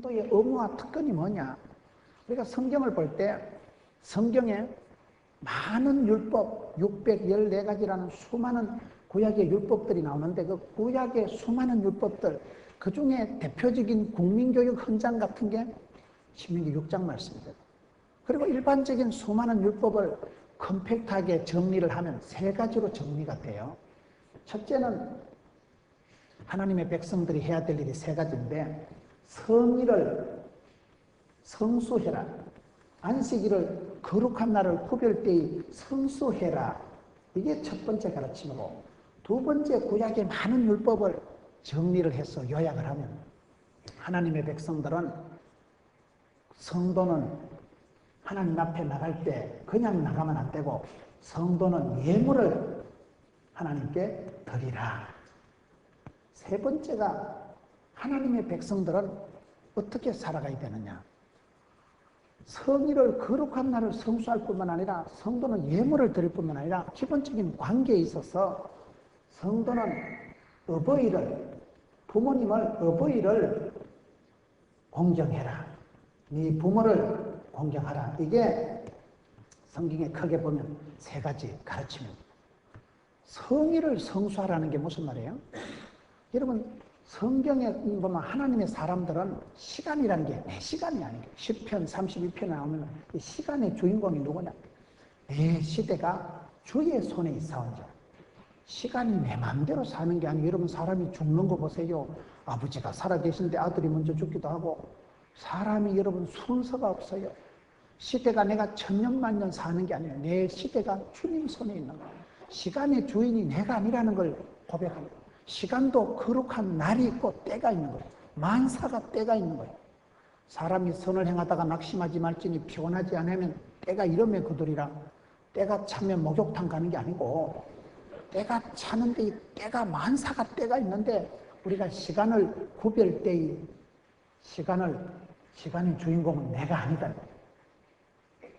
성도의 의무와 특권이 뭐냐? 우리가 성경을 볼 때 성경에 많은 율법, 614가지라는 수많은 구약의 율법들이 나오는데 그 구약의 수많은 율법들, 그 중에 대표적인 국민교육 헌장 같은 게 신명기 6장 말씀입니다. 그리고 일반적인 수많은 율법을 컴팩트하게 정리를 하면 세 가지로 정리가 돼요. 첫째는 하나님의 백성들이 해야 될 일이 세 가지인데, 성일을 성수해라. 안식일을 거룩한 날을 구별되이 성수해라. 이게 첫 번째 가르침이고, 두 번째 구약의 많은 율법을 정리를 해서 요약을 하면 하나님의 백성들은, 성도는 하나님 앞에 나갈 때 그냥 나가면 안 되고 성도는 예물을 하나님께 드리라. 세 번째가 하나님의 백성들은 어떻게 살아가야 되느냐. 성일을 거룩한 날을 성수할 뿐만 아니라 성도는 예물을 드릴 뿐만 아니라 기본적인 관계에 있어서 성도는 부모님을 어버이를 공경해라. 네 부모를 공경하라. 이게 성경에 크게 보면 세 가지 가르침입니다. 성일을 성수하라는 게 무슨 말이에요? 여러분, 성경에 보면 하나님의 사람들은 시간이라는 게 내 시간이 아니에요. 10편, 32편에 나오면 이 시간의 주인공이 누구냐? 내 시대가 주의 손에 있사온즉. 시간이 내 마음대로 사는 게 아니에요. 여러분, 사람이 죽는 거 보세요. 아버지가 살아계신데 아들이 먼저 죽기도 하고, 사람이 여러분 순서가 없어요. 시대가 내가 천년만년 사는 게 아니에요. 내 시대가 주님 손에 있는 거예요. 시간의 주인이 내가 아니라는 걸 고백합니다. 시간도 거룩한 날이 있고 때가 있는 거예요. 만사가 때가 있는 거예요. 사람이 선을 행하다가 낙심하지 말지니 피곤하지 않으면 때가 이러면 그들이라. 때가 차면 목욕탕 가는 게 아니고, 때가 차는데 이 때가 만사가 때가 있는데 우리가 시간을 구별되이 시간의 주인공은 내가 아니다.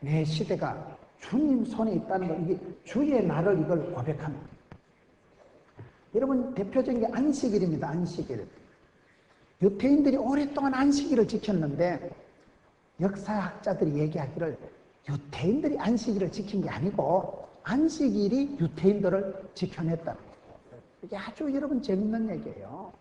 내 시대가 주님 손에 있다는 걸, 이게 주의 날을 이걸 고백합니다. 여러분, 대표적인 게 안식일입니다. 안식일. 유태인들이 오랫동안 안식일을 지켰는데 역사학자들이 얘기하기를 유태인들이 안식일을 지킨 게 아니고 안식일이 유태인들을 지켜냈다. 이게 아주 여러분 재밌는 얘기예요.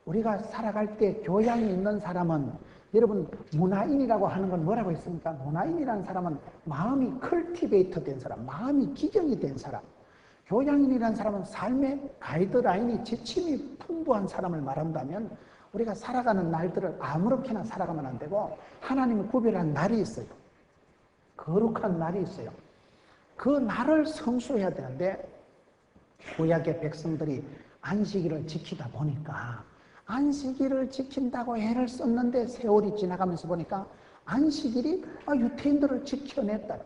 우리가 살아갈 때 교양이 있는 사람은, 여러분 문화인이라고 하는 건 뭐라고 했습니까? 문화인이라는 사람은 마음이 컬티베이터 된 사람, 마음이 기경이 된 사람. 교양인이라는 사람은 삶의 가이드라인이 지침이 풍부한 사람을 말한다면, 우리가 살아가는 날들을 아무렇게나 살아가면 안 되고 하나님이 구별한 날이 있어요. 거룩한 날이 있어요. 그 날을 성수해야 되는데 구약의 백성들이 안식일을 지키다 보니까, 안식일을 지킨다고 애를 썼는데 세월이 지나가면서 보니까 안식일이 유태인들을 지켜냈다.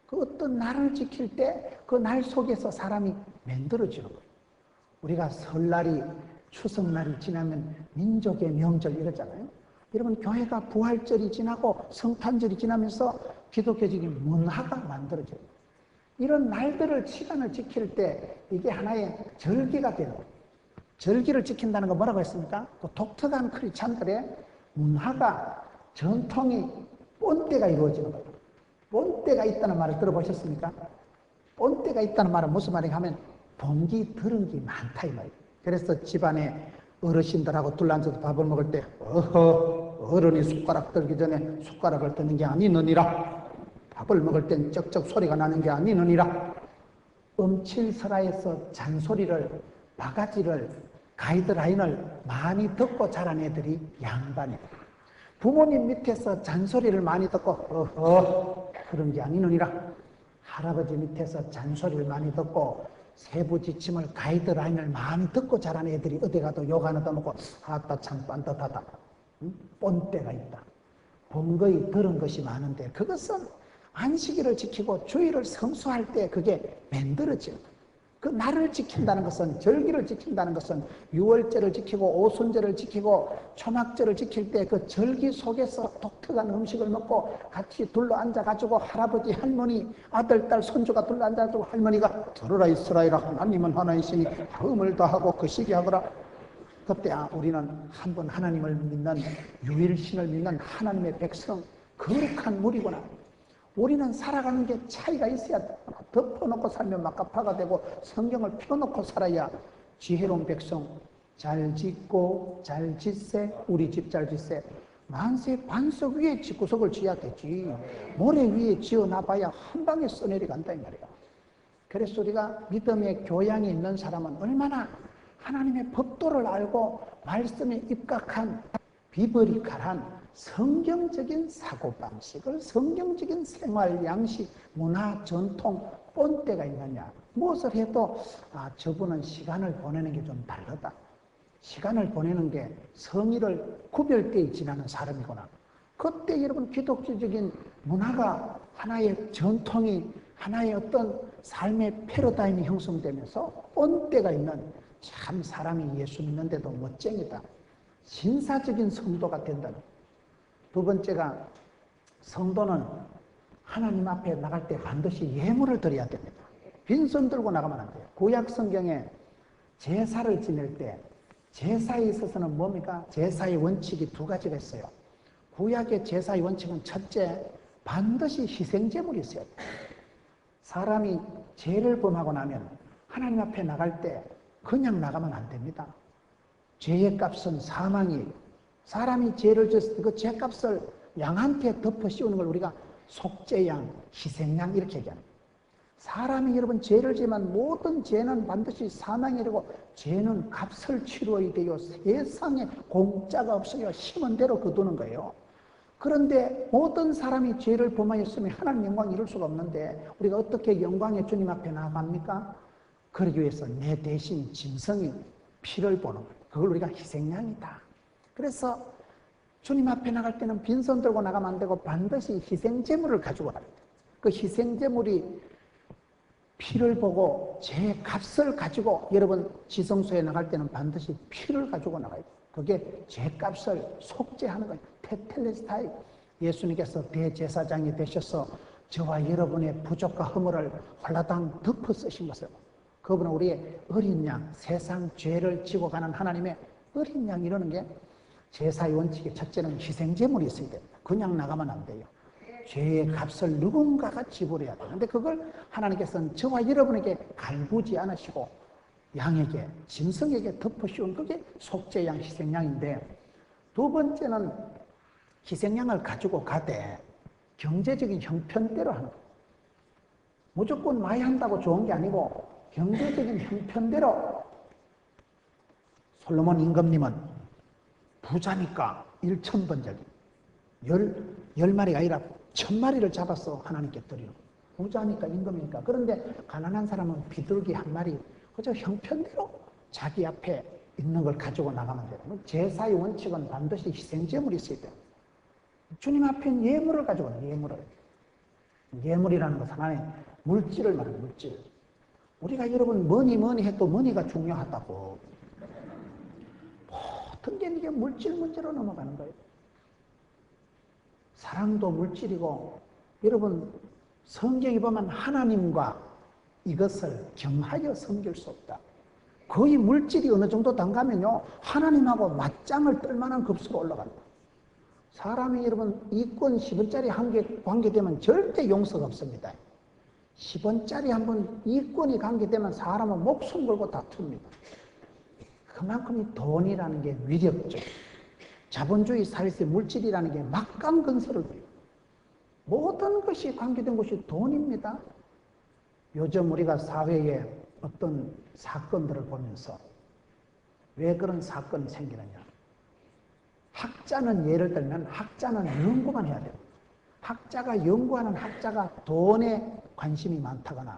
그 어떤 날을 지킬 때 그 날 속에서 사람이 만들어지는 거예요. 우리가 설날이, 추석날이 지나면 민족의 명절 이러잖아요. 여러분, 교회가 부활절이 지나고 성탄절이 지나면서 기독교적인 문화가 만들어져요. 이런 날들을, 시간을 지킬 때 이게 하나의 절기가 되는 거예요. 절기를 지킨다는 건 뭐라고 했습니까? 그 독특한 크리스찬들의 문화가, 전통이 본때가 이루어지는 거예요. 본때가 있다는 말을 들어보셨습니까? 본때가 있다는 말은 무슨 말인가 하면 본기 들은 게 많다 이 말이에요. 그래서 집안에 어르신들하고 둘러앉아서 밥을 먹을 때 어른이 숟가락 들기 전에 숟가락을 드는 게 아니느니라. 밥을 먹을 땐 쩍쩍 소리가 나는 게 아니느니라. 음칠설하에서 잔소리를, 바가지를, 가이드라인을 많이 듣고 자란 애들이 양반이에요. 부모님 밑에서 잔소리를 많이 듣고 그런 게 아니느니라. 할아버지 밑에서 잔소리를 많이 듣고 세부 지침을, 가이드라인을 많이 듣고 자란 애들이 어디 가도 욕 하나 더 먹고 아따 참 빤듯하다. 본때가 있다. 본 거의 들은 것이 많은데 그것은 안식일을 지키고 주일을 성수할 때 그게 만들어져요. 그 날을 지킨다는 것은, 절기를 지킨다는 것은 유월절을 지키고 오순절을 지키고 초막절을 지킬 때 그 절기 속에서 독특한 음식을 먹고 같이 둘러앉아가지고 할아버지, 할머니, 아들, 딸, 손주가 둘러앉아가지고 할머니가 들으라 이스라엘아, 하나님은 하나이시니 마음을 다하고 거시기 하거라. 그때 우리는 한번 하나님을 믿는, 유일신을 믿는 하나님의 백성, 거룩한 무리구나. 우리는 살아가는 게 차이가 있어야 돼. 덮어놓고 살면 막가파가 되고 성경을 펴놓고 살아야 지혜로운 백성, 잘 짓고 잘 짓세, 우리 집 잘 짓세. 만세 반석 위에 집구석을 지어야 되지. 모래 위에 지어놔봐야 한 방에 써내려간다 이 말이야. 그래서 우리가 믿음의 교양이 있는 사람은 얼마나 하나님의 법도를 알고 말씀에 입각한 비버리칼한 성경적인 사고방식을, 성경적인 생활 양식, 문화, 전통, 본때가 있느냐. 무엇을 해도 저분은 시간을 보내는 게 좀 다르다. 시간을 보내는 게 성의를 구별되어 지나는 사람이구나. 그때 여러분 기독교적인 문화가 하나의 전통이, 하나의 어떤 삶의 패러다임이 형성되면서 본때가 있는 참 사람이 예수 믿는데도 멋쟁이다. 신사적인 성도가 된다는. 두 번째가 성도는 하나님 앞에 나갈 때 반드시 예물을 드려야 됩니다. 빈손 들고 나가면 안 돼요. 구약 성경에 제사를 지낼 때 제사에 있어서는 뭡니까? 제사의 원칙이 두 가지가 있어요. 구약의 제사의 원칙은 첫째, 반드시 희생제물이 있어야 돼요. 사람이 죄를 범하고 나면 하나님 앞에 나갈 때 그냥 나가면 안 됩니다. 죄의 값은 사망이에요. 사람이 죄를 졌을 때 그 죄값을 양한테 덮어 씌우는 걸 우리가 속죄양, 희생양 이렇게 얘기합니다. 사람이 여러분 죄를 지면 모든 죄는 반드시 사망이라고, 죄는 값을 치러야 돼요. 세상에 공짜가 없어요. 심은 대로 거두는 거예요. 그런데 모든 사람이 죄를 범하였으면 하나님 영광 이룰 수가 없는데 우리가 어떻게 영광의 주님 앞에 나갑니까? 그러기 위해서 내 대신 짐승이 피를 보는 거예요. 그걸 우리가 희생양이다. 그래서 주님 앞에 나갈 때는 빈손 들고 나가면 안 되고 반드시 희생제물을 가지고 가야 돼요. 그 희생제물이 피를 보고 제 값을 가지고, 여러분 지성소에 나갈 때는 반드시 피를 가지고 나가야 돼요. 그게 제 값을 속죄하는 거예요. 테텔레스타이. 예수님께서 대제사장이 되셔서 저와 여러분의 부족과 허물을 홀라당 덮어 쓰신 것을, 그분은 우리의 어린 양, 세상 죄를 지고 가는 하나님의 어린 양, 이러는 게 제사의 원칙의 첫째는 희생제물이 있어야 됩니다. 그냥 나가면 안 돼요. 죄의 값을 누군가가 지불해야 되는데 그걸 하나님께서는 저와 여러분에게 갈구지 않으시고 양에게, 짐승에게 덮어 씌운 그게 속죄양, 희생양인데, 두 번째는 희생양을 가지고 가되 경제적인 형편대로 하는 거예요. 무조건 많이 한다고 좋은 게 아니고 경제적인 형편대로. 솔로몬 임금님은 부자니까 1,000번짜리 10마리가 아니라 1,000마리를 잡아서 하나님께 드리는 거예요. 부자니까, 임금이니까. 그런데 가난한 사람은 비둘기 한 마리, 그저 형편대로 자기 앞에 있는 걸 가지고 나가면 돼요. 제사의 원칙은 반드시 희생제물이 있어야 돼요. 주님 앞에 예물을 가지고 와요. 예물이라는 것은 하나의 물질을 말해요. 물질. 우리가 여러분 뭐니 해도 머니가 중요하다고. 모든 게 이게 물질 문제로 넘어가는 거예요. 사랑도 물질이고, 여러분 성경에 보면 하나님과 이것을 겸하여 섬길 수 없다. 거의 물질이 어느 정도 단가면요 하나님하고 맞짱을 뜰 만한 급수로 올라간다. 사람이 여러분 이권 10원짜리 한 개 관계되면 절대 용서가 없습니다. 10원짜리 한번 이권이 관계되면 사람은 목숨 걸고 다툽니다. 그만큼 이 돈이라는 게 위력적, 자본주의 사회에서 물질이라는 게 막강건설을 해요. 모든 것이 관계된 것이 돈입니다. 요즘 우리가 사회에 어떤 사건들을 보면서 왜 그런 사건이 생기느냐. 학자는, 예를 들면 학자는 연구만 해야 돼요. 학자가 연구하는 학자가 돈에 관심이 많다거나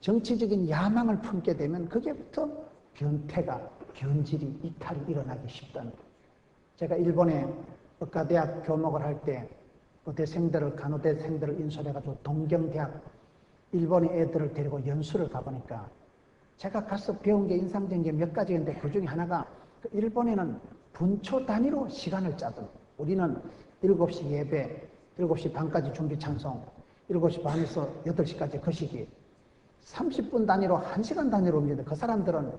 정치적인 야망을 품게 되면 거기에부터 변태가, 변질이, 이탈이 일어나기 쉽다는 거예요. 제가 일본에 의과대학 교목을 할 때 의대생들을, 간호대생들을 인솔해가지고 동경대학 일본의 애들을 데리고 연수를 가보니까 제가 가서 배운 게 인상적인 게 몇 가지인데 그 중에 하나가, 일본에는 분초 단위로 시간을 짜던, 우리는 7시 예배, 7시 반까지 준비 찬송, 7시 반에서 8시까지 거시기, 30분 단위로 1시간 단위로 옵니다. 그 사람들은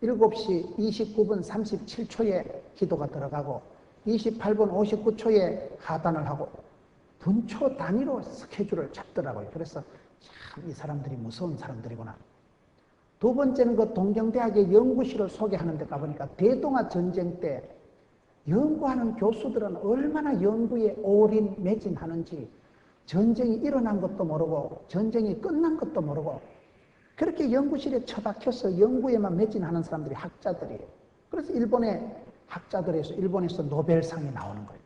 7시 29분 37초에 기도가 들어가고 28분 59초에 하단을 하고 분초 단위로 스케줄을 잡더라고요. 그래서 참 이 사람들이 무서운 사람들이구나. 두 번째는 그 동경대학의 연구실을 소개하는 데 가보니까 대동아 전쟁 때 연구하는 교수들은 얼마나 연구에 올인 매진하는지 전쟁이 일어난 것도 모르고 전쟁이 끝난 것도 모르고 그렇게 연구실에 처박혀서 연구에만 매진하는 사람들이 학자들이에요. 그래서 일본의 학자들에서 일본에서 노벨상이 나오는 거예요.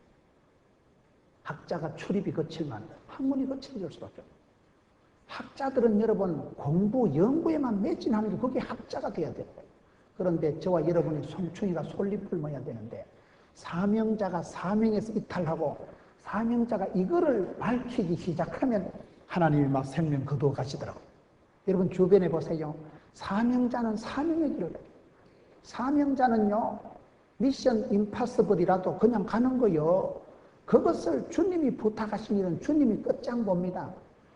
학자가 출입이 거칠만 학문이 거칠어질 수밖에 없어요. 학자들은 여러분 공부, 연구에만 매진하는 게 그게 학자가 돼야 돼요. 그런데 저와 여러분이 송충이가 솔잎을모야 되는데 사명자가 사명에서 이탈하고 사명자가 이거를 밝히기 시작하면 하나님이 막 생명 거두어 가시더라고요. 여러분 주변에 보세요. 사명자는 사명의 길을 가요. 사명자는요 미션 임파서블이라도 그냥 가는 거요. 그것을 주님이 부탁하신 일은 주님이 끝장 봅니다.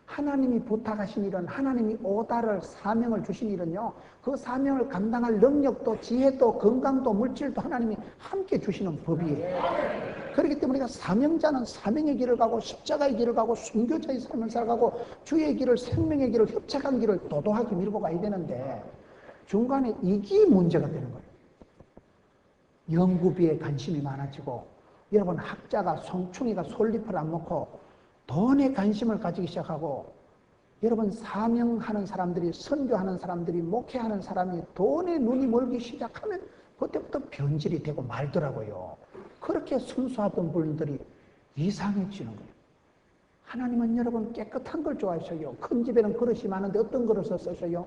하나님이 부탁하신 일은 하나님이 오다를 사명을 주신 일은요 그 사명을 감당할 능력도 지혜도 건강도 물질도 하나님이 함께 주시는 법이에요. 그렇기 때문에 우리가 사명자는 사명의 길을 가고 십자가의 길을 가고 순교자의 삶을 살아가고 주의 길을 생명의 길을 협착한 길을 도도하게 밀고 가야 되는데 중간에 이게 문제가 되는 거예요. 연구비에 관심이 많아지고 여러분 학자가 송충이가 솔잎을 안 먹고 돈에 관심을 가지기 시작하고 여러분 사명하는 사람들이 선교하는 사람들이 목회하는 사람이 돈에 눈이 멀기 시작하면 그때부터 변질이 되고 말더라고요. 그렇게 순수하던 분들이 이상해지는 거예요. 하나님은 여러분 깨끗한 걸 좋아하셔요. 큰 집에는 그릇이 많은데 어떤 그릇을 쓰셔요?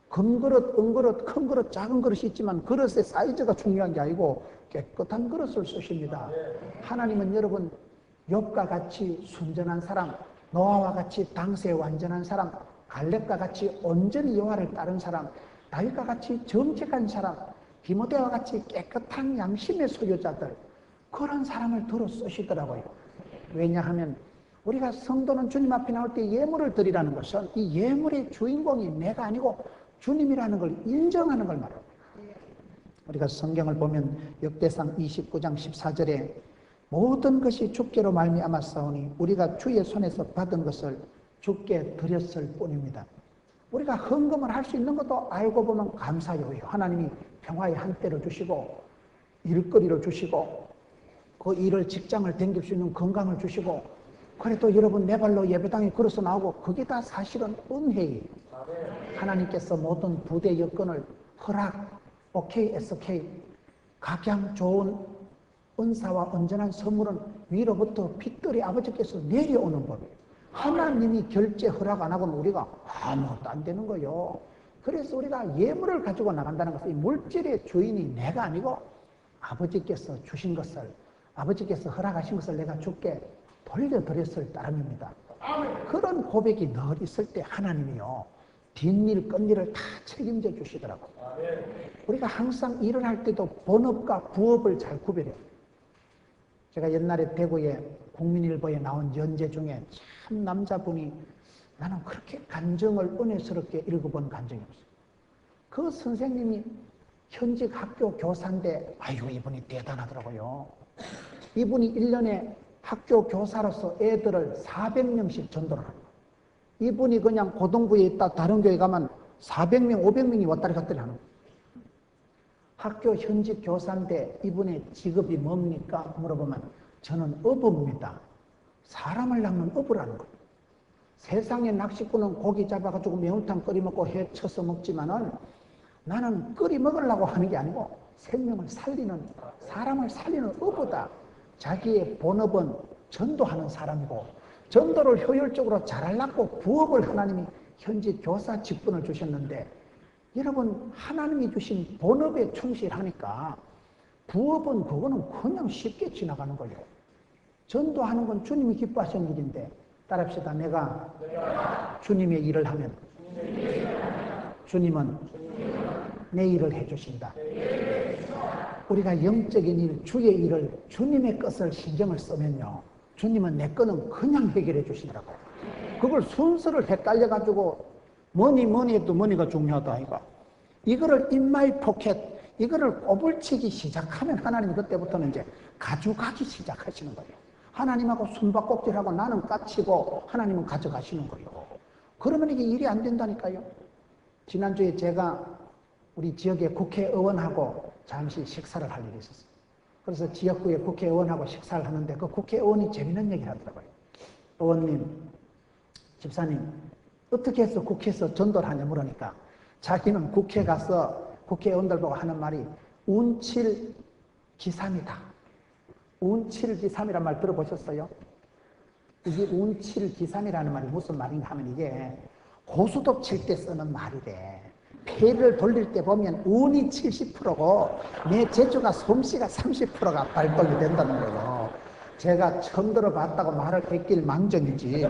금그릇, 은그릇, 큰 그릇, 작은 그릇이 있지만 그릇의 사이즈가 중요한 게 아니고 깨끗한 그릇을 쓰십니다. 하나님은 여러분 욥과 같이 순전한 사람, 노아와 같이 당세에 완전한 사람, 갈렙과 같이 온전히 여호와를 따른 사람, 다윗과 같이 정직한 사람, 디모데와 같이 깨끗한 양심의 소유자들 그런 사람을 들어 쓰시더라고요. 왜냐하면 우리가 성도는 주님 앞에 나올 때 예물을 드리라는 것은 이 예물의 주인공이 내가 아니고 주님이라는 걸 인정하는 걸 말합니다. 우리가 성경을 보면 역대상 29장 14절에 모든 것이 주께로 말미암았사오니 우리가 주의 손에서 받은 것을 주께 드렸을 뿐입니다. 우리가 헌금을 할 수 있는 것도 알고 보면 감사요예요. 하나님이 평화의 한때를 주시고 일거리를 주시고 그 일을 직장을 댕길 수 있는 건강을 주시고 그래도 여러분 내 발로 예배당에 걸어서 나오고 그게 다 사실은 은혜예요. 하나님께서 모든 부대 여건을 허락, OK, SK 각양 좋은 은사와 온전한 선물은 위로부터 빛들이 아버지께서 내려오는 법이에요. 하나님이 결제 허락 안 하고는 우리가 아무것도 안 되는 거예요. 그래서 우리가 예물을 가지고 나간다는 것은 이 물질의 주인이 내가 아니고 아버지께서 주신 것을 아버지께서 허락하신 것을 내가 주께 돌려드렸을 따름입니다. 그런 고백이 늘 있을 때 하나님이요 뒷일 끝일을 다 책임져 주시더라고요. 우리가 항상 일을 할 때도 본업과 부업을 잘 구별해요. 제가 옛날에 대구에 국민일보에 나온 연재 중에 참 남자분이 나는 그렇게 간증을 은혜스럽게 읽어본 간증이 없어요. 그 선생님이 현직 학교 교사인데 아이고 이분이 대단하더라고요. 이분이 1년에 학교 교사로서 애들을 400명씩 전도를 합니다. 이분이 그냥 고등부에 있다 다른 교회 가면 400명, 500명이 왔다리 갔다리 하는 거예요. 학교 현직 교사인데 이분의 직업이 뭡니까? 물어보면 저는 어부입니다. 사람을 낚는 어부라는 거예요. 세상의 낚시꾼은 고기 잡아가지고 매운탕 끓여 먹고 해 쳐서 먹지만은 나는 끓여 먹으려고 하는 게 아니고 생명을 살리는 사람을 살리는 어부다. 자기의 본업은 전도하는 사람이고 전도를 효율적으로 잘하려고 부업을 하나님이 현직 교사 직분을 주셨는데 여러분 하나님이 주신 본업에 충실하니까 부업은 그거는 그냥 쉽게 지나가는 거예요. 전도하는 건 주님이 기뻐하시는 일인데 따라합시다. 내가 주님의 일을 하면 주님은 내 일을 해주신다. 우리가 영적인 일, 주의 일을 주님의 것을 신경을 쓰면요 주님은 내 거는 그냥 해결해 주시더라고요. 그걸 순서를 헷갈려가지고 뭐니 해도 뭐니가 중요하다 아이가. 이거를 in my pocket, 이거를 꼬불치기 시작하면 하나님이 그때부터는 이제 가져가기 시작하시는 거예요. 하나님하고 숨바꼭질하고 나는 까치고 하나님은 가져가시는 거예요. 그러면 이게 일이 안 된다니까요. 지난주에 제가 우리 지역의 국회의원하고 잠시 식사를 할 일이 있었어요. 그래서 지역구의 국회의원하고 식사를 하는데 그 국회의원이 재밌는 얘기를 하더라고요. 의원님, 집사님, 어떻게 해서 국회에서 전도를 하냐 물으니까 자기는 국회 가서 국회의원들 보고 하는 말이 운칠기삼이다. 운칠기삼이란 말 들어보셨어요? 이게 운칠기삼이라는 말이 무슨 말인가 하면 이게 고수톱 칠 때 쓰는 말이래. 패를 돌릴 때 보면 운이 70%고 내 재주가 솜씨가 30%가 발동이 된다는 거예요. 제가 처음 들어봤다고 말을 했길 망정이지.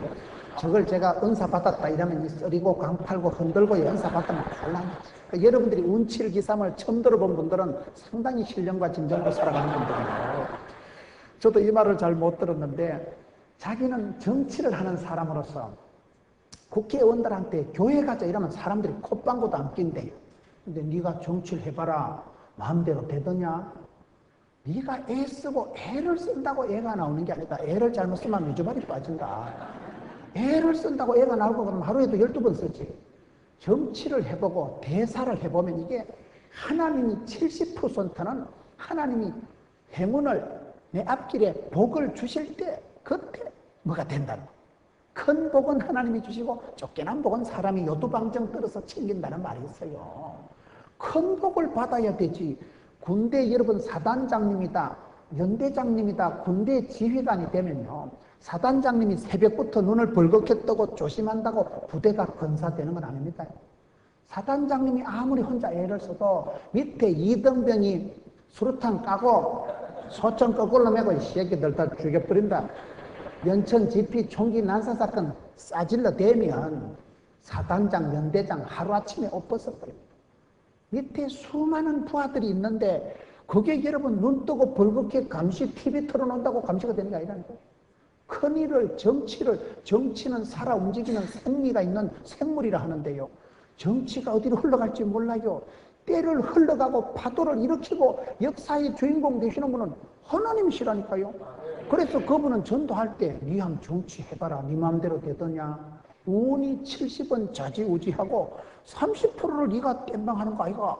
저걸 제가 은사 받았다 이러면 이 썰이고 강팔고 흔들고 은사 받으면 곤란하지. 그러니까 여러분들이 운칠기삼을 처음 들어본 분들은 상당히 신령과 진정으로 살아가는 분들이에요. 저도 이 말을 잘 못 들었는데 자기는 정치를 하는 사람으로서 국회의원들한테 교회 가자 이러면 사람들이 콧방구도 안 낀대요. 근데 네가 정치를 해봐라. 마음대로 되더냐? 네가 애 쓰고 애를 쓴다고 애가 나오는 게 아니다. 애를 잘못 쓰면 유주발이 빠진다. 애를 쓴다고 애가 나오고 그러면 하루에도 12번 쓰지. 정치를 해보고 대사를 해보면 이게 하나님이 70%는 하나님이 행운을 내 앞길에 복을 주실 때 그때 뭐가 된다는 거예요. 큰 복은 하나님이 주시고 쫓겨난 복은 사람이 요두방정 떨어서 챙긴다는 말이 있어요. 큰 복을 받아야 되지. 군대 여러분 사단장님이다, 연대장님이다, 군대 지휘관이 되면요, 사단장님이 새벽부터 눈을 벌겋게 뜨고 조심한다고 부대가 건사되는 건 아닙니다. 사단장님이 아무리 혼자 애를 써도 밑에 이등병이 수류탄 까고 소총 거꾸로 메고 이 새끼들 다 죽여버린다. 연천 집피 총기 난사 사건 싸질러 대면 사단장, 연대장 하루아침에 옷 벗어버립니다. 밑에 수많은 부하들이 있는데 그게 여러분 눈 뜨고 벌겋게 감시 TV 틀어놓는다고 감시가 되는 게 아니라는 거예요. 큰일을 정치는 살아 움직이는 생리가 있는 생물이라 하는데요. 정치가 어디로 흘러갈지 몰라요. 때를 흘러가고 파도를 일으키고 역사의 주인공 되시는 분은 하나님이시라니까요. 그래서 그분은 전도할 때 네 한번 정치해봐라. 네 마음대로 되더냐. 운이 70은 좌지우지하고 30%를 네가 땜방하는 거 아이가?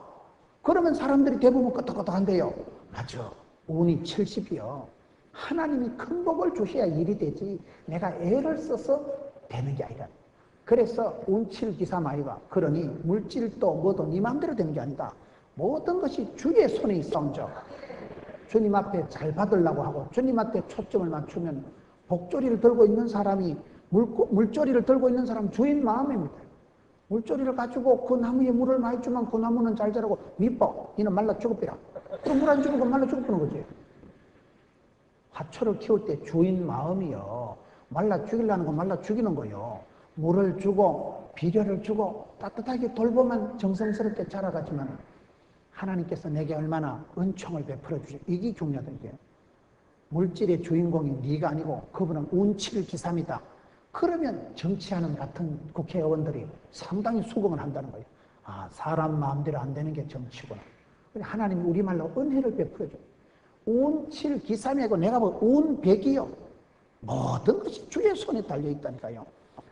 그러면 사람들이 대부분 끄떡끄떡한대요. 맞아. 운이 70이요. 하나님이 큰 복을 주셔야 일이 되지 내가 애를 써서 되는 게 아니라. 그래서 운칠기삼 아이가. 그러니 물질도 뭐도 네 마음대로 되는 게 아니다. 모든 것이 주의 손에 있어온죠. 주님 앞에 잘 받으려고 하고 주님한테 초점을 맞추면 복조리를 들고 있는 사람이 물조리를 들고 있는 사람 주인 마음입니다. 물조리를 가지고 그 나무에 물을 많이 주면 그 나무는 잘 자라고 미뻐. 니는 말라 죽어버려. 그럼 물 안 주면 그 말라 죽어버리는 거지. 화초를 키울 때 주인 마음이요. 말라 죽이려는 건 말라 죽이는 거요. 물을 주고 비료를 주고 따뜻하게 돌보면 정성스럽게 자라가지만 하나님께서 내게 얼마나 은총을 베풀어 주시고 이게 중요하다. 이게 물질의 주인공이 네가 아니고 그분은 운칠기삼이다. 그러면 정치하는 같은 국회의원들이 상당히 수긍을 한다는 거예요. 아, 사람 마음대로 안 되는 게 정치구나. 하나님이 우리말로 은혜를 베풀어 줘요. 운칠기삼이고 내가 뭐 운백이요. 모든 것이 주의 손에 달려있다니까요.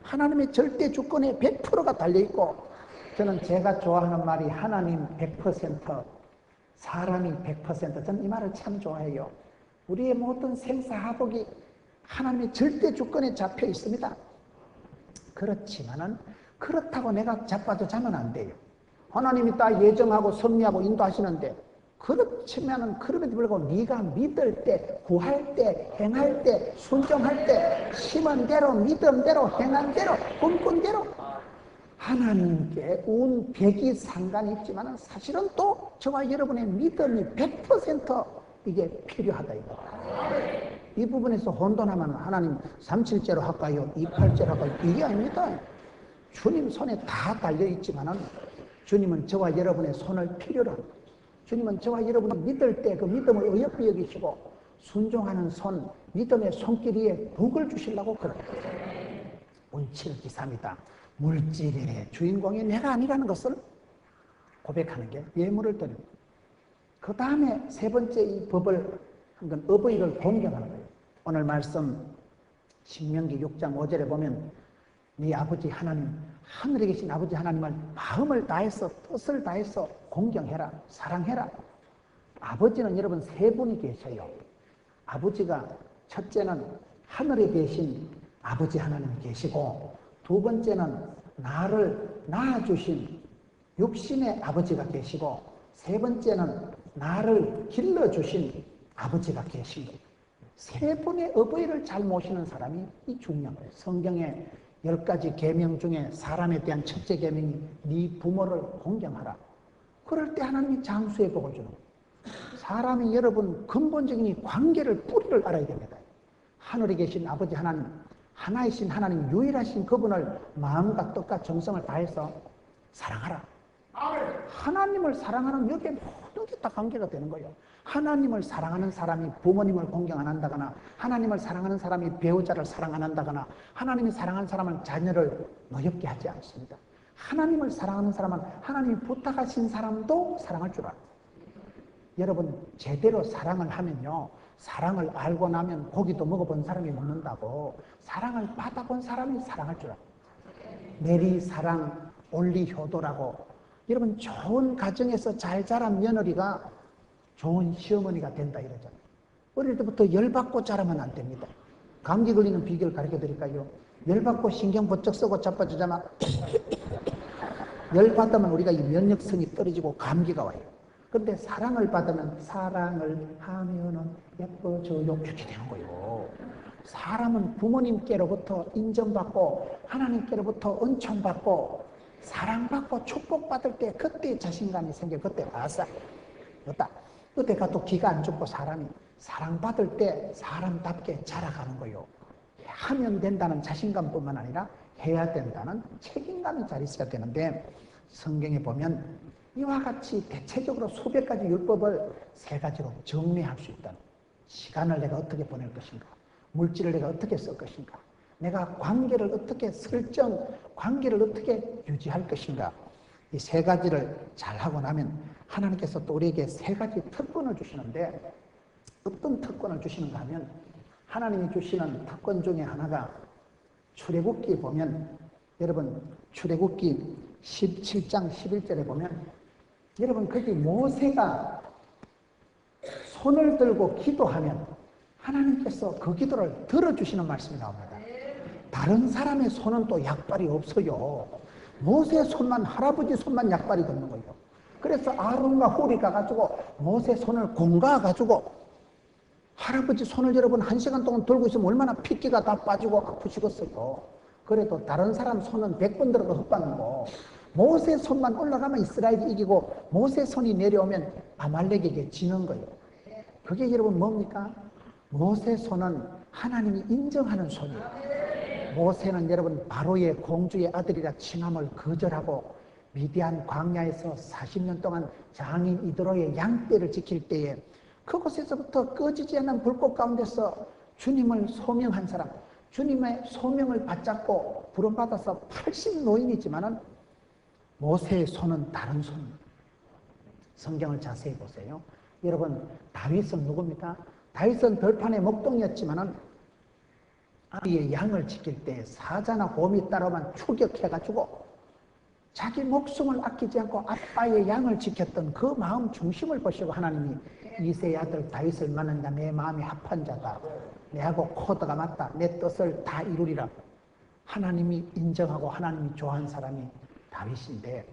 하나님의 절대 주권에 100%가 달려있고 저는 제가 좋아하는 말이 하나님 100%, 사람이 100%. 저는 이 말을 참 좋아해요. 우리의 모든 생사화복이 하나님의 절대 주권에 잡혀 있습니다. 그렇지만은 그렇다고 내가 자빠져 자면 안 돼요. 하나님이 다 예정하고 섭리하고 인도하시는데 그렇지만은 그럼에도 불구하고 네가 믿을 때, 구할 때, 행할 때, 순종할 때 심은 대로, 믿은 대로, 행한 대로, 꿈꾼 대로 하나님께 운백이 상관이 있지만은 사실은 또 저와 여러분의 믿음이 100% 이게 필요하다 이거. 이 부분에서 혼돈하면 하나님 37제로 할까요? 28제로 할까요? 이게 아닙니다. 주님 손에 다 달려있지만은 주님은 저와 여러분의 손을 필요로 합니다. 주님은 저와 여러분이 믿을 때 그 믿음을 어여삐 여기시고 순종하는 손, 믿음의 손길 위에 복을 주시려고 그럽니다. 운칠기삼이다. 물질의 주인공이 내가 아니라는 것을 고백하는 게 예물을 드리는 거예요. 그 다음에 세 번째 이 법을 한 건 어버이를 공경하는 거예요. 오늘 말씀 신명기 6장 5절에 보면 네 아버지 하나님, 하늘에 계신 아버지 하나님을 마음을 다해서 뜻을 다해서 공경해라, 사랑해라. 아버지는 여러분 세 분이 계셔요. 아버지가 첫째는 하늘에 계신 아버지 하나님이 계시고, 두 번째는 나를 낳아주신 육신의 아버지가 계시고, 세 번째는 나를 길러주신 아버지가 계신 거예요. 세 분의 어버이를 잘 모시는 사람이 이 중요한 거예요. 성경의 10가지 계명 중에 사람에 대한 첫째 계명이 네 부모를 공경하라. 그럴 때 하나님이 장수의 복을 주는 거예요. 사람이 여러분 근본적인 이 관계를 뿌리를 알아야 됩니다. 하늘에 계신 아버지 하나님, 하나이신 하나님, 유일하신 그분을 마음과 뜻과 정성을 다해서 사랑하라. 하나님을 사랑하는 여기에 모든 게 다 관계가 되는 거예요. 하나님을 사랑하는 사람이 부모님을 공경 안 한다거나, 하나님을 사랑하는 사람이 배우자를 사랑 안 한다거나, 하나님이 사랑하는 사람은 자녀를 노엽게 하지 않습니다. 하나님을 사랑하는 사람은 하나님이 부탁하신 사람도 사랑할 줄 알아요. 여러분 제대로 사랑을 하면요, 사랑을 알고 나면 고기도 먹어본 사람이 먹는다고, 사랑을 받아본 사람이 사랑할 줄 알아요. 내리 사랑 올리 효도라고. 여러분 좋은 가정에서 잘 자란 며느리가 좋은 시어머니가 된다 이러잖아요. 어릴 때부터 열받고 자라면 안 됩니다. 감기 걸리는 비결 가르쳐 드릴까요? 열받고 신경 번쩍 쓰고 자빠지잖아. 열받으면 우리가 이 면역성이 떨어지고 감기가 와요. 근데 사랑을 받으면 사랑을 하면은 예뻐져요. 이렇게 되는 거예요. 사람은 부모님께로부터 인정받고 하나님께로부터 은총받고 사랑받고 축복받을 때 그때 자신감이 생겨. 그때 아싸 좋다. 그때가 또 기가 안 죽고 사람이 사랑받을 때 사람답게 자라가는 거예요. 하면 된다는 자신감뿐만 아니라 해야 된다는 책임감이 잘 있어야 되는데, 성경에 보면 이와 같이 대체적으로 수백 가지 율법을 세 가지로 정리할 수 있다는, 시간을 내가 어떻게 보낼 것인가, 물질을 내가 어떻게 쓸 것인가, 내가 관계를 어떻게 관계를 어떻게 유지할 것인가, 이 세 가지를 잘 하고 나면 하나님께서 또 우리에게 세 가지 특권을 주시는데, 어떤 특권을 주시는가 하면, 하나님이 주시는 특권 중에 하나가 출애굽기 보면, 여러분 출애굽기 17장 11절에 보면, 여러분 거기 모세가 손을 들고 기도하면 하나님께서 그 기도를 들어주시는 말씀이 나옵니다. 다른 사람의 손은 또 약발이 없어요. 모세 손만, 할아버지 손만 약발이 듣는 거예요. 그래서 아론과 홀이 가가지고 모세 손을 공가가지고, 할아버지 손을 여러분 1시간 동안 들고 있으면 얼마나 핏기가 다 빠지고 아프시겠어요. 그래도 다른 사람 손은 100번 들어도 헛받는, 모세 손만 올라가면 이스라엘이 이기고 모세 손이 내려오면 아말렉에게 지는 거예요. 그게 여러분 뭡니까? 모세 손은 하나님이 인정하는 손이에요. 모세는 여러분 바로의 공주의 아들이라 칭함을 거절하고 미디안 광야에서 40년 동안 장인 이드로의 양떼를 지킬 때에 그곳에서부터 꺼지지 않는 불꽃 가운데서 주님을 소명한 사람, 주님의 소명을 받잡고 부름받아서 80노인이지만은 모세의 손은 다른 손입니다. 성경을 자세히 보세요. 여러분 다윗은 누굽니까? 다윗은 들판의 목동이었지만은 아비의 양을 지킬 때 사자나 곰이 따라오면 추격해가지고 자기 목숨을 아끼지 않고 아빠의 양을 지켰던 그 마음 중심을 보시고 하나님이 이새의 아들 다윗을 만난 자 내 마음이 합한 자다, 내하고 코드가 맞다, 내 뜻을 다 이루리라. 하나님이 인정하고 하나님이 좋아하는 사람이 다윗인데,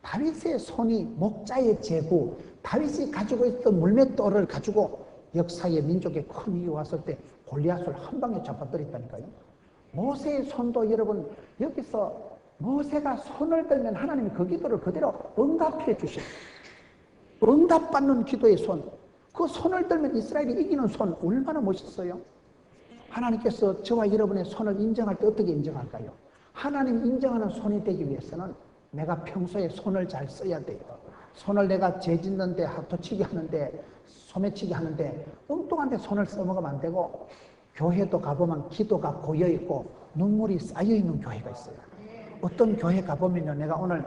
다윗의 손이 목자의 제구, 다윗이 가지고 있던 물맷돌을 가지고 역사의 민족에 큰 위기 왔을 때 골리앗을 한 방에 잡아버렸다니까요. 모세의 손도 여러분 여기서 모세가 손을 들면 하나님이 그 기도를 그대로 응답해 주셔요. 응답받는 기도의 손, 그 손을 들면 이스라엘이 이기는 손, 얼마나 멋있어요. 하나님께서 저와 여러분의 손을 인정할 때 어떻게 인정할까요? 하나님 인정하는 손이 되기 위해서는 내가 평소에 손을 잘 써야 돼요. 손을 내가 재짓는데, 하토치기 하는데, 소매치기 하는데 엉뚱한 데 손을 써먹으면 안 되고, 교회도 가보면 기도가 고여있고 눈물이 쌓여있는 교회가 있어요. 어떤 교회 가보면요, 내가 오늘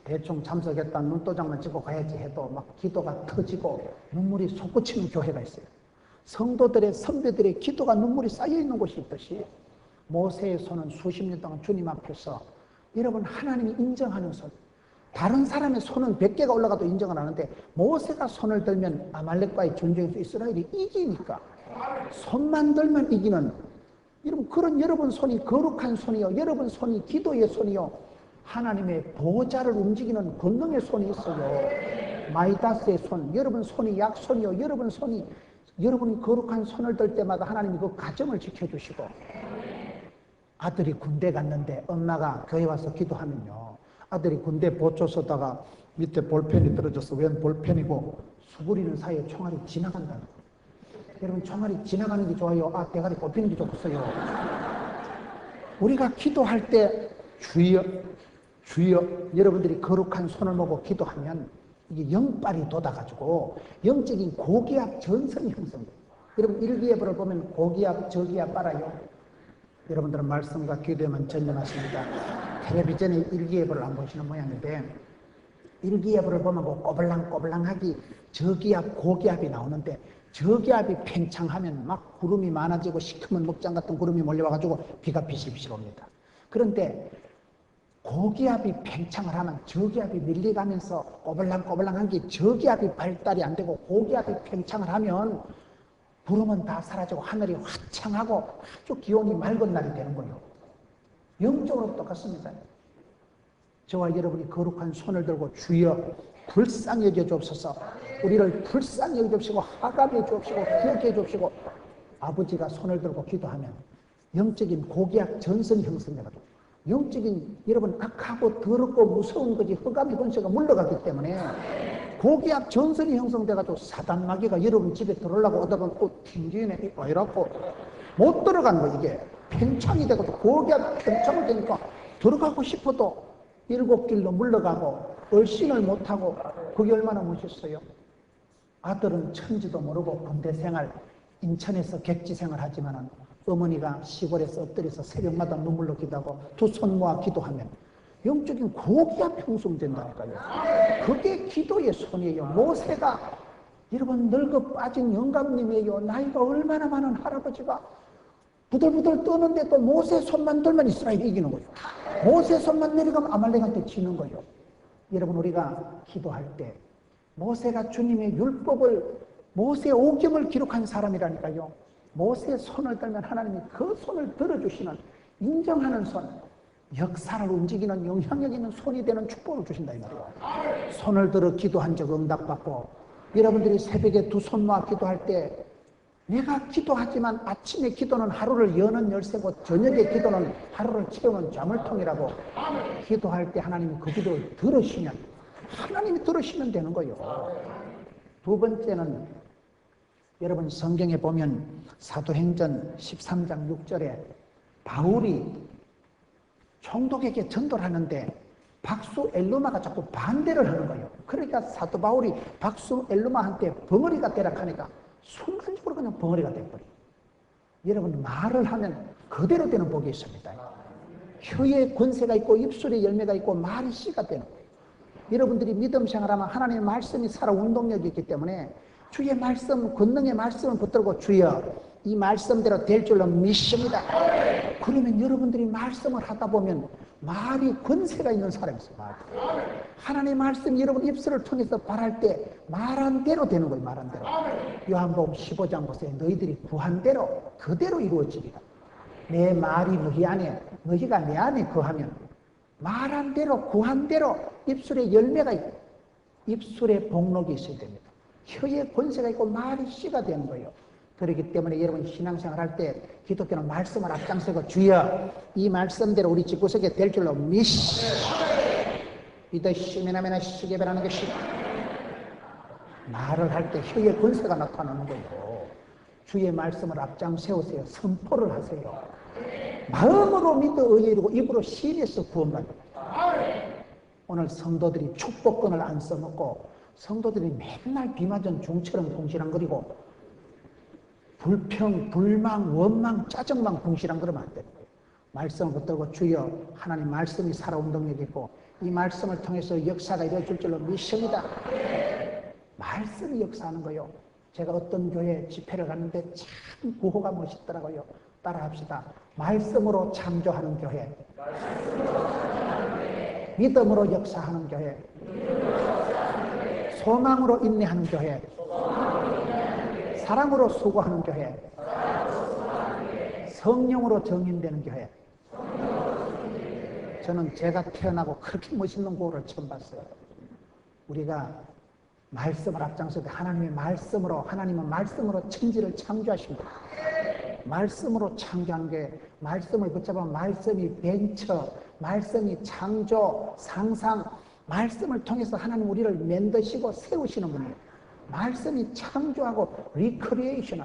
대충 참석했다 눈도장만 찍고 가야지 해도 막 기도가 터지고 눈물이 솟구치는 교회가 있어요. 성도들의 선배들의 기도가 눈물이 쌓여있는 곳이 있듯이 모세의 손은 수십 년 동안 주님 앞에서 여러분 하나님이 인정하는 손, 다른 사람의 손은 100개가 올라가도 인정을 하는데 모세가 손을 들면 아말렉과의 전쟁에서 이스라엘이 이기니까 손만 들면 이기는, 여러분 그런 여러분 손이 거룩한 손이요, 여러분 손이 기도의 손이요, 하나님의 보좌를 움직이는 권능의 손이 있어요. 마이다스의 손, 여러분 손이 약손이요, 여러분 손이, 여러분이 거룩한 손을 들 때마다 하나님이 그 가정을 지켜주시고, 아들이 군대 갔는데 엄마가 교회 와서 기도하면요, 아들이 군대 보초 서다가 밑에 볼펜이 떨어져서 웬 볼펜이고 수그리는 사이에 총알이 지나간다는 거예요. 여러분 총알이 지나가는 게 좋아요, 아 대가리 꼽히는 게 좋겠어요? 우리가 기도할 때 주여 주여, 여러분들이 거룩한 손을 모고 기도하면 이게 영빨이 돋아가지고 영적인 고기압 전선이 형성돼요. 여러분 일기예보를 보면 고기압 저기압 빨아요. 여러분들은 말씀과 기도에만 전념하십니다. 텔레비전에 일기예보를 안 보시는 모양인데, 일기예보를 보면 뭐 꼬불랑꼬불랑하기 저기압 고기압이 나오는데, 저기압이 팽창하면 막 구름이 많아지고 시커먼 목장 같은 구름이 몰려와가지고 비가 비실비실 옵니다. 그런데 고기압이 팽창을 하면 저기압이 밀려가면서 꼬불랑꼬불랑한 게 저기압이 발달이 안 되고 고기압이 팽창을 하면 구름은 다 사라지고 하늘이 화창하고 아주 기온이 맑은 날이 되는 거예요. 영적으로 똑같습니다. 저와 여러분이 거룩한 손을 들고 주여 불쌍히 여겨 주옵소서, 우리를 불쌍히 여겨 주옵시고 하갑해 주옵시고 기억해 주옵시고, 아버지가 손을 들고 기도하면 영적인 고기압 전선이 형성돼가지고 영적인 여러분 악하고 더럽고 무서운 것이 흑암의 권세가 물러가기 때문에 고기압 전선이 형성돼가지고 사단 마귀가 여러분 집에 들어오려고 하다 보면 또 튕기네 와 이래갖고 못 들어가는 거, 이게 팽창이 되고 고기압 팽창이 되니까 들어가고 싶어도 일곱 길로 물러가고 얼씬을 못하고, 그게 얼마나 멋있어요. 아들은 천지도 모르고 군대 생활, 인천에서 객지 생활 하지만은 어머니가 시골에서 엎드려서 새벽마다 눈물로 기도하고 두 손 모아 기도하면 영적인 고기압 형성된다니까요. 그게 기도의 손이에요. 모세가 여러분 늙어 빠진 영감님이에요. 나이가 얼마나 많은 할아버지가 부들부들 떠는데도 모세 손만 들면 이스라엘이 이기는 거예요. 모세 손만 내려가면 아말렉한테 지는 거예요. 여러분 우리가 기도할 때 모세가 주님의 율법을, 모세의 오경을 기록한 사람이라니까요. 모세의 손을 들면 하나님이 그 손을 들어주시는, 인정하는 손, 역사를 움직이는 영향력 있는 손이 되는 축복을 주신다 이 말이에요. 손을 들어 기도한 적 응답받고, 여러분들이 새벽에 두 손 모아 기도할 때 내가 기도하지만 아침에 기도는 하루를 여는 열쇠고 저녁에 기도는 하루를 채우는 자물통이라고, 기도할 때 하나님이 그 기도를 들으시면, 하나님이 들으시면 되는 거예요. 두 번째는 여러분 성경에 보면 사도행전 13장 6절에 바울이 총독에게 전도를 하는데 박수 엘루마가 자꾸 반대를 하는 거예요. 그러니까 사도 바울이 박수 엘루마한테 벙어리가 되라 하니까 순간적으로 그냥 벙어리가 돼버려요. 여러분 말을 하면 그대로 되는 복이 있습니다. 혀에 권세가 있고 입술에 열매가 있고 말이 씨가 되는 거예요. 여러분들이 믿음 생활하면 하나님의 말씀이 살아 운동력이 있기 때문에 주의 말씀, 권능의 말씀을 붙들고 주여 이 말씀대로 될 줄로 믿습니다. 그러면 여러분들이 말씀을 하다 보면 말이 권세가 있는 사람이 있어요. 하나님의 말씀 여러분 입술을 통해서 말할 때 말한 대로 되는 거예요. 말한 대로. 요한복음 15장 보세요. 너희들이 구한 대로 그대로 이루어지리라. 내 말이 너희 안에, 너희가 내 안에 거하면 말한 대로 구한 대로 입술에 열매가 있고 입술에 복록이 있어야 됩니다. 혀에 권세가 있고 말이 씨가 되는 거예요. 그렇기 때문에 여러분 신앙생활 할 때 기독교는 말씀을 앞장서고 주여 이 말씀대로 우리 집구석에 될 줄로 믿으시면하면 시게 변하는 것이, 말을 할 때 혀에 권세가 나타나는 거예요. 주의 말씀을 앞장 세우세요. 선포를 하세요. 마음으로 믿어 의에 이르고 입으로 신에서 구원받는 거예요. 오늘 성도들이 축복권을 안 써먹고 성도들이 맨날 비맞은 종처럼 궁시렁거리고 불평, 불망, 원망, 짜증만 궁시렁거리면 안 돼요. 말씀을 붙들고 주여 하나님 말씀이 살아 운동력 있고 이 말씀을 통해서 역사가 이루어질 줄로 믿습니다. 말씀이 역사하는 거요. 제가 어떤 교회 집회를 갔는데 참 구호가 멋있더라고요. 따라합시다. 말씀으로 창조하는 교회, 믿음으로 역사하는 교회, 소망으로 인내하는 교회, 사랑으로 수고하는 교회, 성령으로 정인되는 교회. 저는 제가 태어나고 그렇게 멋있는 구호를 처음 봤어요. 우리가 말씀을 앞장설 때 하나님의 말씀으로, 하나님은 말씀으로 천지를 창조하십니다. 말씀으로 창조한 게, 말씀을 붙잡아 말씀이 벤처, 말씀이 창조, 상상, 말씀을 통해서 하나님 우리를 만드시고 세우시는 분이에요. 말씀이 창조하고 리크리에이션,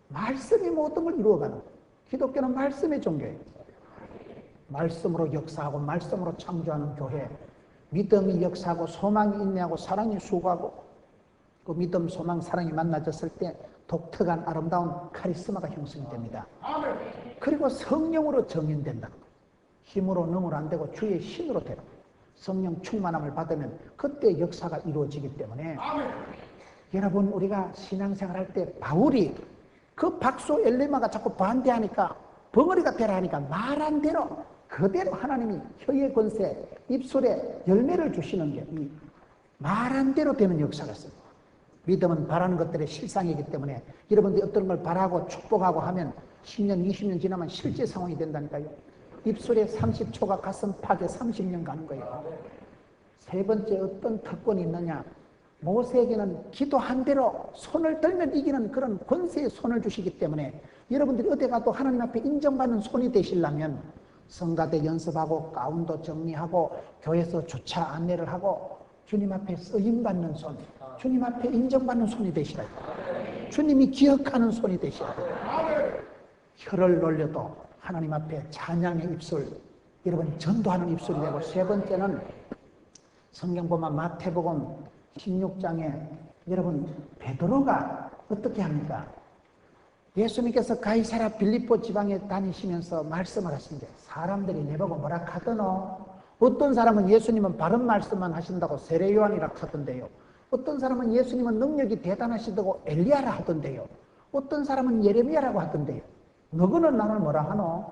말씀이 모든 걸 이루어가는 거예요. 기독교는 말씀의 종교예요. 말씀으로 역사하고 말씀으로 창조하는 교회, 믿음이 역사하고 소망이 인내하고 사랑이 수고하고, 그 믿음, 소망, 사랑이 만나졌을 때 독특한 아름다운 카리스마가 형성이 됩니다. 그리고 성령으로 정인된다. 힘으로 능으로 안 되고 주의 신으로 되라. 성령 충만함을 받으면 그때 역사가 이루어지기 때문에 여러분, 우리가 신앙생활 할 때 바울이 그 박수 엘레마가 자꾸 반대하니까, 벙어리가 되라 하니까 말한 대로 그대로 하나님이 혀의 권세, 입술에 열매를 주시는 게 말한 대로 되는 역사가 있습니다. 믿음은 바라는 것들의 실상이기 때문에 여러분들이 어떤 걸 바라고 축복하고 하면 10년, 20년 지나면 실제 상황이 된다니까요. 입술에 30초가 가슴팍에 30년 가는 거예요. 세 번째, 어떤 특권이 있느냐? 모세에게는 기도한 대로 손을 들면 이기는 그런 권세의 손을 주시기 때문에 여러분들이 어디 가도 하나님 앞에 인정받는 손이 되시려면 성가대 연습하고 가운도 정리하고 교회에서 주차 안내를 하고 주님 앞에 쓰임받는 손, 주님 앞에 인정받는 손이 되시라. 주님이 기억하는 손이 되시라. 혀를 놀려도 하나님 앞에 찬양의 입술, 여러분 전도하는 입술이 되고, 세 번째는 성경 보면 마태복음 16장에 여러분 베드로가 어떻게 합니까? 예수님께서 가이사라 빌립보 지방에 다니시면서 말씀을 하신대. 사람들이 내보고 뭐라 하더노? 어떤 사람은 예수님은 바른 말씀만 하신다고 세례 요한이라 하던데요. 어떤 사람은 예수님은 능력이 대단하시다고 엘리야라 하던데요. 어떤 사람은 예레미야라고 하던데요. 너거는 나를 뭐라 하노?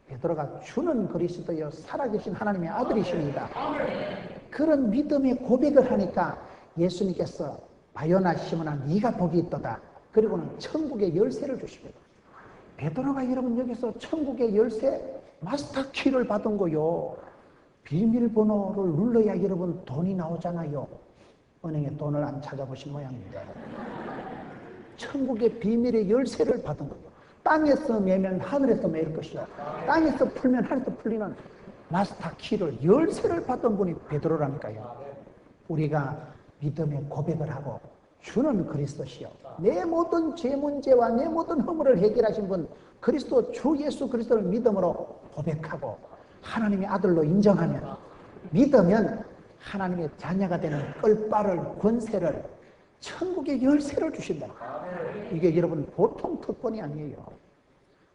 베드로가 주는 그리스도여 살아계신 하나님의 아들이십니다. 그런 믿음의 고백을 하니까 예수님께서 바요나 시몬아 네가 복이 있도다. 그리고는 천국의 열쇠를 주십니다. 베드로가 여러분 여기서 천국의 열쇠 마스터 키를 받은 거요. 비밀번호를 눌러야 여러분 돈이 나오잖아요. 은행에 돈을 안 찾아보신 모양입니다. 천국의 비밀의 열쇠를 받은 거예요. 땅에서 매면 하늘에서 매일 것이요. 땅에서 풀면 하늘에서 풀리는 마스터 키를, 열쇠를 받은 분이 베드로라니까요. 우리가 믿음의 고백을 하고 주는 그리스도시요 내 모든 죄 문제와 내 모든 허물을 해결하신 분 그리스도 주 예수 그리스도를 믿음으로 고백하고 하나님의 아들로 인정하면, 믿으면 하나님의 자녀가 되는 꿀빨을, 권세를, 천국의 열쇠를 주신다. 이게 여러분 보통 특권이 아니에요.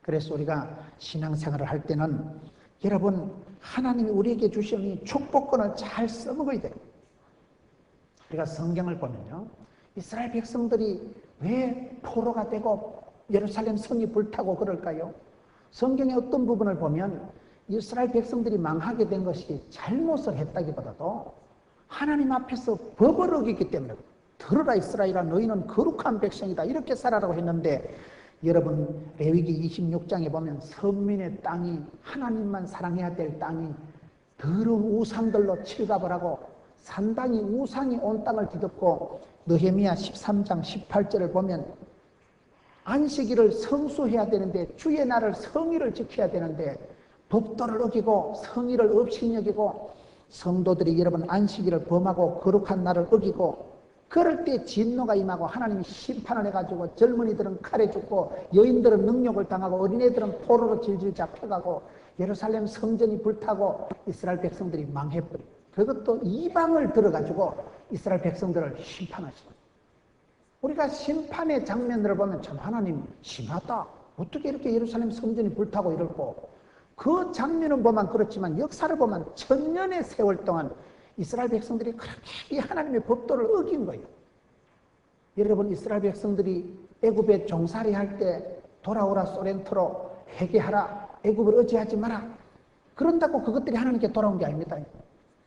그래서 우리가 신앙생활을 할 때는 여러분 하나님이 우리에게 주신 이 축복권을 잘 써먹어야 돼요. 우리가 성경을 보면요, 이스라엘 백성들이 왜 포로가 되고 예루살렘 성이 불타고 그럴까요? 성경의 어떤 부분을 보면 이스라엘 백성들이 망하게 된 것이 잘못을 했다기보다도 하나님 앞에서 법을 어겼기 때문에, 들으라 이스라엘아 너희는 거룩한 백성이다 이렇게 살아라고 했는데, 여러분 레위기 26장에 보면 선민의 땅이, 하나님만 사랑해야 될 땅이 더러운 우상들로 칠갑을 하고 산당이, 우상이 온 땅을 뒤덮고, 느헤미야 13장 18절을 보면 안식일을 성수해야 되는데, 주의 날을 성일을 지켜야 되는데 법도를 어기고 성일을 업신여기고, 성도들이 여러분 안식일을 범하고 거룩한 날을 어기고, 그럴 때 진노가 임하고 하나님이 심판을 해가지고 젊은이들은 칼에 죽고 여인들은 능욕을 당하고 어린애들은 포로로 질질 잡혀가고 예루살렘 성전이 불타고 이스라엘 백성들이 망해버리고, 그것도 이방을 들어가지고 이스라엘 백성들을 심판하시고, 우리가 심판의 장면들을 보면 참 하나님 심하다. 어떻게 이렇게 예루살렘 성전이 불타고 이럴고, 그 장면은 보면 그렇지만 역사를 보면 천년의 세월 동안 이스라엘 백성들이 그렇게 이 하나님의 법도를 어긴 거예요. 여러분, 이스라엘 백성들이 애굽에 종살이 할 때 돌아오라 소렌토로 회개하라, 애굽을 어찌하지 마라, 그런다고 그것들이 하나님께 돌아온 게 아닙니다.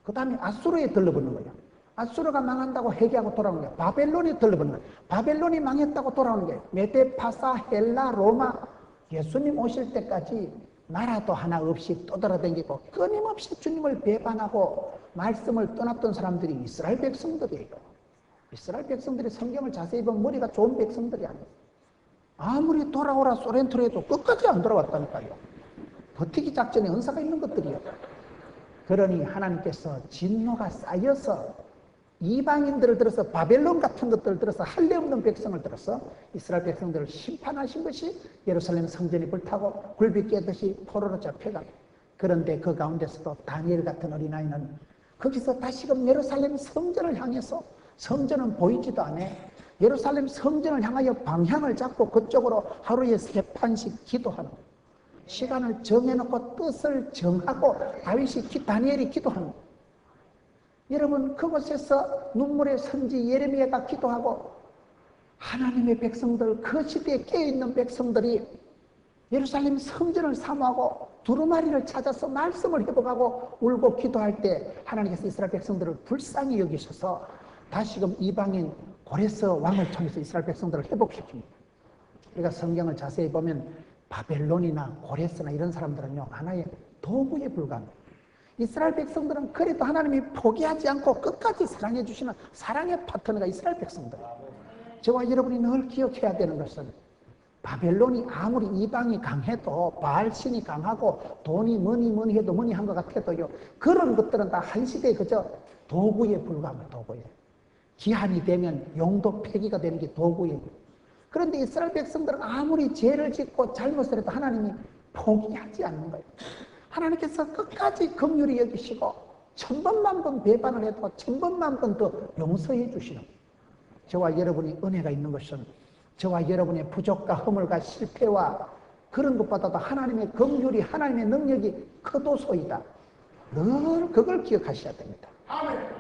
그 다음에 아수르에 들러붙는 거예요. 아수르가 망한다고 회개하고 돌아오는 거예요. 바벨론에 들러붙는 거예요. 바벨론이 망했다고 돌아오는 거예요. 메데, 파사, 헬라, 로마, 예수님 오실 때까지 나라도 하나 없이 떠돌아다니고 끊임없이 주님을 배반하고 말씀을 떠났던 사람들이 이스라엘 백성들이에요. 이스라엘 백성들이 성경을 자세히 보면 머리가 좋은 백성들이 아니에요. 아무리 돌아오라 소렌토로 해도 끝까지 안 돌아왔다니까요. 버티기 작전에 은사가 있는 것들이에요. 그러니 하나님께서 진노가 쌓여서 이방인들을 들어서 바벨론 같은 것들을 들어서 할례 없는 백성을 들어서 이스라엘 백성들을 심판하신 것이 예루살렘 성전이 불타고 굴비 깨듯이 포로로 잡혀간. 그런데 그 가운데서도 다니엘 같은 어린아이는 거기서 다시금 예루살렘 성전을 향해서, 성전은 보이지도 않아, 예루살렘 성전을 향하여 방향을 잡고 그쪽으로 하루에 3판씩 기도하는, 시간을 정해놓고 뜻을 정하고 다니엘이 기도하는. 여러분, 그곳에서 눈물의 선지 예레미야가 기도하고 하나님의 백성들, 그 시대에 깨어있는 백성들이 예루살렘 성전을 사모하고 두루마리를 찾아서 말씀을 회복하고 울고 기도할 때 하나님께서 이스라엘 백성들을 불쌍히 여기셔서 다시금 이방인 고레스 왕을 통해서 이스라엘 백성들을 회복시킵니다. 우리가 성경을 자세히 보면 바벨론이나 고레스나 이런 사람들은요, 하나의 도구에 불과합니다. 이스라엘 백성들은 그래도 하나님이 포기하지 않고 끝까지 사랑해 주시는 사랑의 파트너가 이스라엘 백성들이에요. 저와 여러분이 늘 기억해야 되는 것은 바벨론이 아무리 이방이 강해도, 바알신이 강하고 돈이 뭐니 해도 뭐니 한 것 같아도요, 그런 것들은 다 한 시대에 그저 도구에 불과합니다. 도구에. 기한이 되면 용도 폐기가 되는 게 도구예요. 그런데 이스라엘 백성들은 아무리 죄를 짓고 잘못을 해도 하나님이 포기하지 않는 거예요. 하나님께서 끝까지 긍휼히 여기시고 1000번만 배반을 해도 1000번만 더 용서해 주시는 거예요. 저와 여러분이 은혜가 있는 것은 저와 여러분의 부족과 허물과 실패와 그런 것보다도 하나님의 긍휼이, 하나님의 능력이 크도소이다. 늘 그걸 기억하셔야 됩니다.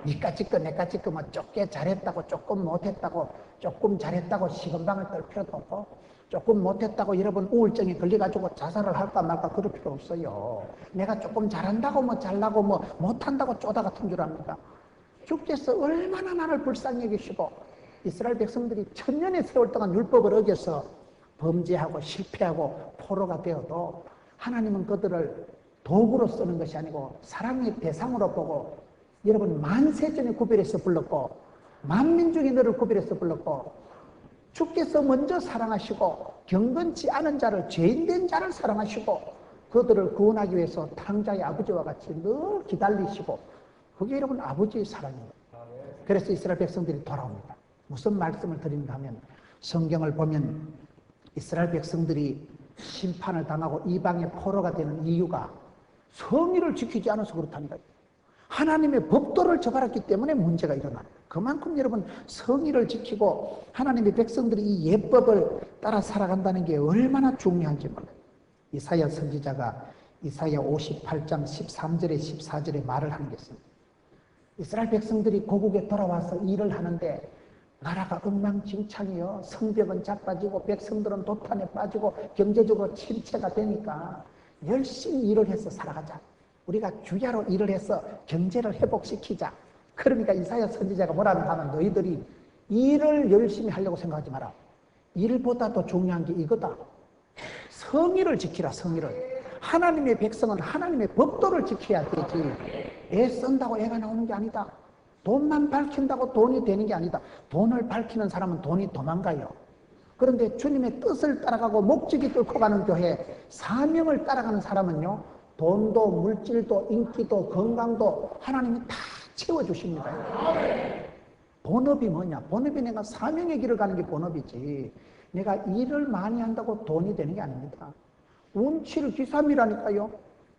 니까짓 거 내까짓 거 뭐 조금 잘했다고 조금 못했다고, 조금 잘했다고 시건방을 떨 필요도 없고, 조금 못했다고 여러분 우울증에 걸려가지고 자살을 할까 말까 그럴 필요 없어요. 내가 조금 잘한다고 뭐 잘나고 뭐 못한다고 쪼다 같은 줄 압니까? 주께서 얼마나 나를 불쌍히 여기시고 이스라엘 백성들이 천년의 세월 동안 율법을 어겨서 범죄하고 실패하고 포로가 되어도 하나님은 그들을 도구로 쓰는 것이 아니고 사랑의 대상으로 보고, 여러분 만세전에 구별해서 불렀고 만민중이 너를 구별해서 불렀고, 주께서 먼저 사랑하시고 경건치 않은 자를, 죄인된 자를 사랑하시고 그들을 구원하기 위해서 탕자의 아버지와 같이 늘 기다리시고, 그게 여러분 아버지의 사랑입니다. 그래서 이스라엘 백성들이 돌아옵니다. 무슨 말씀을 드린가 하면, 성경을 보면 이스라엘 백성들이 심판을 당하고 이방의 포로가 되는 이유가 성의를 지키지 않아서 그렇답니다. 하나님의 법도를 저버렸기 때문에 문제가 일어나요. 그만큼 여러분 성의를 지키고 하나님의 백성들이 이 예법을 따라 살아간다는 게 얼마나 중요한지 몰라요. 이사야 선지자가 이사야 58장 13절에 14절에 말을 하는 게 있습니다. 이스라엘 백성들이 고국에 돌아와서 일을 하는데 나라가 엉망진창이요, 성벽은 자빠지고 백성들은 도탄에 빠지고 경제적으로 침체가 되니까 열심히 일을 해서 살아가자, 우리가 주야로 일을 해서 경제를 회복시키자. 그러니까 이사야 선지자가 뭐라는가 하면, 너희들이 일을 열심히 하려고 생각하지 마라. 일보다 더 중요한 게 이거다. 성의를 지키라. 성의를. 하나님의 백성은 하나님의 법도를 지켜야 되지, 애 쓴다고 애가 나오는 게 아니다. 돈만 밝힌다고 돈이 되는 게 아니다. 돈을 밝히는 사람은 돈이 도망가요. 그런데 주님의 뜻을 따라가고 목적이 뚫고 가는 교회, 사명을 따라가는 사람은요, 돈도 물질도 인기도 건강도 하나님이 다 채워주십니다. 본업이 뭐냐? 본업이 내가 사명의 길을 가는 게 본업이지, 내가 일을 많이 한다고 돈이 되는 게 아닙니다. 운칠기삼이라니까요.